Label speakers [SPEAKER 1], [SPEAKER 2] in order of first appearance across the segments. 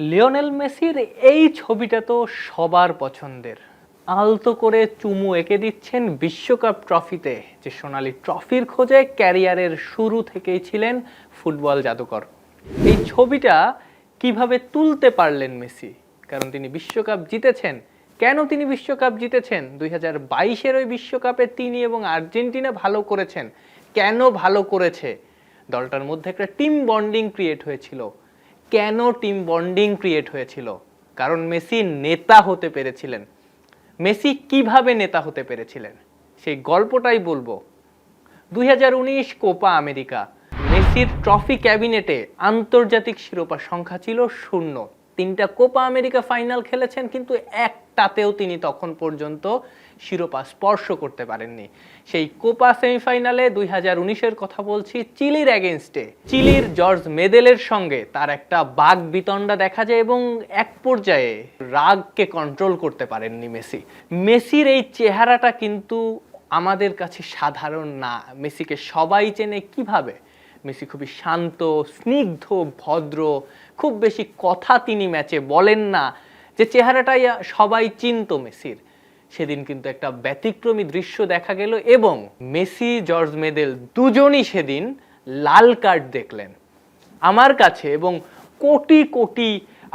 [SPEAKER 1] Lionel মেসির এই ছবিটা তো সবার পছন্দের। আলতো করে চুমু এঁকে দিচ্ছেন বিশ্বকাপ ট্রফিতে, যে সোনালী ট্রফির খোঁজে ক্যারিয়ারের শুরু থেকেই ছিলেন ফুটবল জাদুকর। এই ছবিটা কিভাবে তুলতে পারলেন মেসি? কারণ তিনি বিশ্বকাপ জিতেছেন। কেন তিনি বিশ্বকাপ জিতেছেন? 2022-এর ওই বিশ্বকাপে তিনি এবং আর্জেন্টিনা ভালো করেছেন। কেন ভালো করেছে? দলটার মধ্যে একটা টিম বন্ডিং ক্রিয়েট হয়েছিল। কেন টিম বন্ডিং ক্রিয়েট হয়েছিল? কারণ মেসি নেতা হতে পেরেছিলেন। মেসি কিভাবে নেতা হতে পেরেছিলেন সেই গল্পটাই বলবো। 2019 কোপা আমেরিকা, মেসির ট্রফি ক্যাবিনেটে আন্তর্জাতিক শিরোপা সংখ্যা ছিল 0। 3টা কোপা আমেরিকা ফাইনাল খেলেছেন, কিন্তু একটাতেও তিনি তখন পর্যন্ত শিরোপা স্পর্শ করতে পারেননি। সেই কোপা সেমিফাইনালে 2019-এর কথা বলছি, চিলির এগেনস্টে চিলির জর্জ মেদেলের সঙ্গে তার একটা বাগ বিতণ্ডা দেখা যায় এবং এক পর্যায়ে রাগকে কন্ট্রোল করতে পারেননি মেসি। মেসির এই চেহারাটা কিন্তু আমাদের কাছে সাধারণ না। মেসিকে সবাই চেনে কিভাবে? মেসি খুবই শান্ত, স্নিগ্ধ, ভদ্র, খুব বেশি কথা তিনি ম্যাচে বলেন না, যে চেহারাটাই সবাই চিনত মেসির। সেদিন কিন্তু একটা ব্যতিক্রমী দৃশ্য দেখা গেল এবং মেসি, জর্জ মেদেল দুজনই সেদিন লাল কার্ড দেখলেন। আমার কাছে এবং কোটি কোটি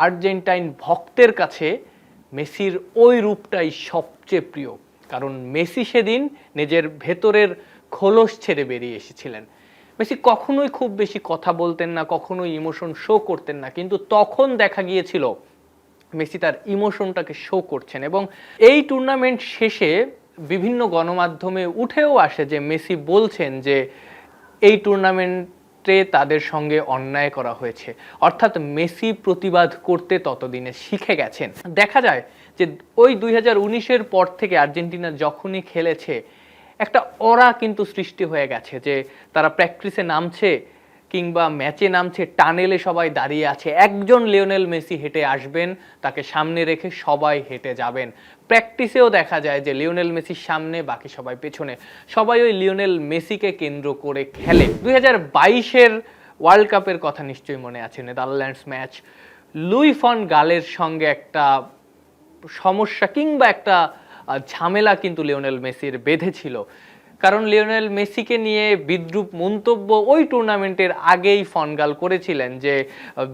[SPEAKER 1] আর্জেন্টাইন ভক্তের কাছে মেসির ওই রূপটাই সবচেয়ে প্রিয়। কারণ মেসি সেদিন নিজের ভেতরের খোলস ছেড়ে বেরিয়ে এসেছিলেন। মেসি কখনোই খুব বেশি কথা বলতেন না, কখনোই ইমোশন শো করতেন না, কিন্তু তখন দেখা গিয়েছিল মেসি তার ইমোশনটাকে শো করছেন। এবং এই টুর্নামেন্ট শেষে বিভিন্ন গণমাধ্যমে উঠেও আসে যে মেসি বলছেন যে এই টুর্নামেন্টে তাদের সঙ্গে অন্যায় করা হয়েছে। অর্থাৎ মেসি প্রতিবাদ করতে ততদিনে শিখে গেছেন। দেখা যায় যে ওই 2019-এর পর থেকে আর্জেন্টিনা যখনই খেলেছে একটা অরা কিন্তু সৃষ্টি হয়ে গেছে, যে তারা প্র্যাকটিসে নামছে কিংবা ম্যাচে নামছে, টানেলে সবাই দাঁড়িয়ে আছে, একজন লিওনেল মেসি হেঁটে আসবেন, তাকে সামনে রেখে সবাই হেঁটে যাবেন। প্র্যাকটিসেও দেখা যায় যে লিওনেল মেসির সামনে, বাকি সবাই পেছনে, সবাই ওই লিওনেল মেসিকে কেন্দ্র করে খেলে। 2022-এর ওয়ার্ল্ড কাপের কথা নিশ্চয়ই মনে আছে, নেদারল্যান্ডস ম্যাচ। লুই ফন গালের সঙ্গে একটা সমস্যা কিংবা একটা ঝামেলা কিন্তু লিওনেল মেসির বেঁধেছিল। কারণ লিওনেল মেসিকে নিয়ে বিদ্রূপ মন্তব্য ওই টুর্নামেন্টের আগেই ফনগাল করেছিলেন, যে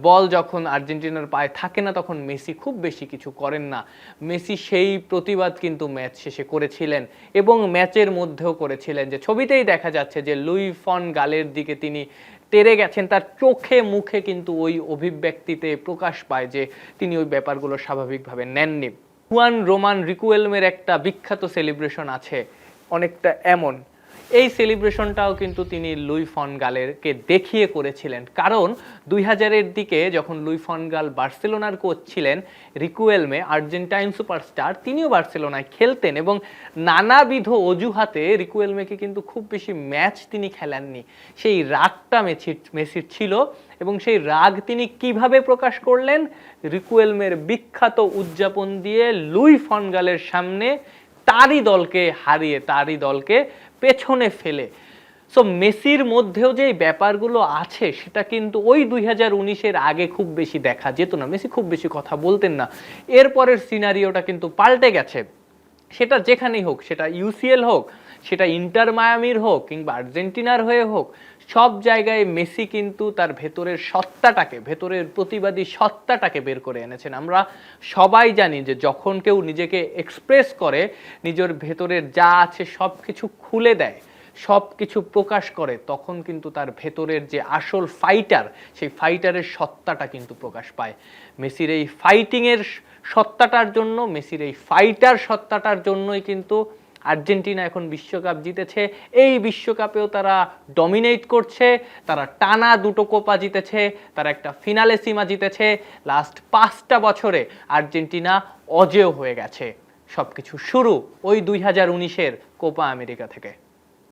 [SPEAKER 1] বল যখন আর্জেন্টিনার পায়ে থাকে না তখন মেসি খুব বেশি কিছু করেন না। মেসি সেই প্রতিবাদ কিন্তু ম্যাচ শেষে করেছিলেন এবং ম্যাচের মধ্যেও করেছিলেন, যে ছবিতেই দেখা যাচ্ছে যে লুই ফন গালের দিকে তিনি তেরে গেছেন, তার চোখে মুখে কিন্তু ওই অভিব্যক্তিতে প্রকাশ পায় যে তিনি ওই ব্যাপারগুলো স্বাভাবিকভাবে নেননি। হুয়ান রোমান রিকুয়েলমের একটা বিখ্যাত সেলিব্রেশন আছে, অনেকটা এমন। এই সেলিব্রেশনটাও কিন্তু তিনি লুই ফন গালেরকে দেখিয়ে করেছিলেন। কারণ 2000-এর দিকে যখন লুই ফন গাল বার্সেলোনার কোচ ছিলেন, রিকুয়েলমে আর্জেন্টাইন সুপারস্টার, তিনিও বার্সেলোনায় খেলতেন এবং নানাবিধ অজুহাতে রিকুয়েলমেকে কিন্তু খুব বেশি ম্যাচ তিনি খেলেননি। সেই রাগটা মেসির ছিল এবং সেই রাগ তিনি কিভাবে প্রকাশ করলেন? রিকুয়েলমের বিখ্যাত উদযাপন দিয়ে লুই ফন গালের সামনে তারই দলকে হারিয়ে, তারই দলকে পেছনে ফেলে। সো মেসির মধ্যেও যে ব্যাপারগুলো আছে সেটা কিন্তু ওই 2019-এর আগে খুব বেশি দেখা যেত না। মেসি খুব বেশি কথা বলতেন না। এরপরের সিনারিওটা কিন্তু পাল্টে গেছে। সেটা যেখানেই হোক, সেটা ইউসিএল হোক, সেটা ইন্টার মায়ামির হোক কিংবা আর্জেন্টিনার হয়ে হোক, সব জায়গায় মেসি কিন্তু তার ভেতরের সত্তাটাকে, ভেতরের প্রতিবাদী সত্তাটাকে বের করে এনেছেন। আমরা সবাই জানি যে যখন কেউ নিজেকে এক্সপ্রেস করে, নিজের ভেতরের যা আছে সব কিছু খুলে দেয়, সব কিছু প্রকাশ করে, তখন কিন্তু তার ভেতরের যে আসল ফাইটার, সেই ফাইটারের সত্তাটা কিন্তু প্রকাশ পায়। মেসির এই ফাইটিংয়ের সত্তাটার জন্য, মেসির এই ফাইটার সত্তাটার জন্যই কিন্তু আর্জেন্টিনা এখন বিশ্বকাপ জিতেছে। এই বিশ্বকাপেও তারা ডমিনেট করছে, তারা টানা 2টো কোপা জিতেছে, তারা একটা ফিনালে সীমা জিতেছে। লাস্ট 5টা বছরে আর্জেন্টিনা অজেয় হয়ে গেছে। সবকিছু শুরু ওই 2019-এর কোপা আমেরিকা থেকে।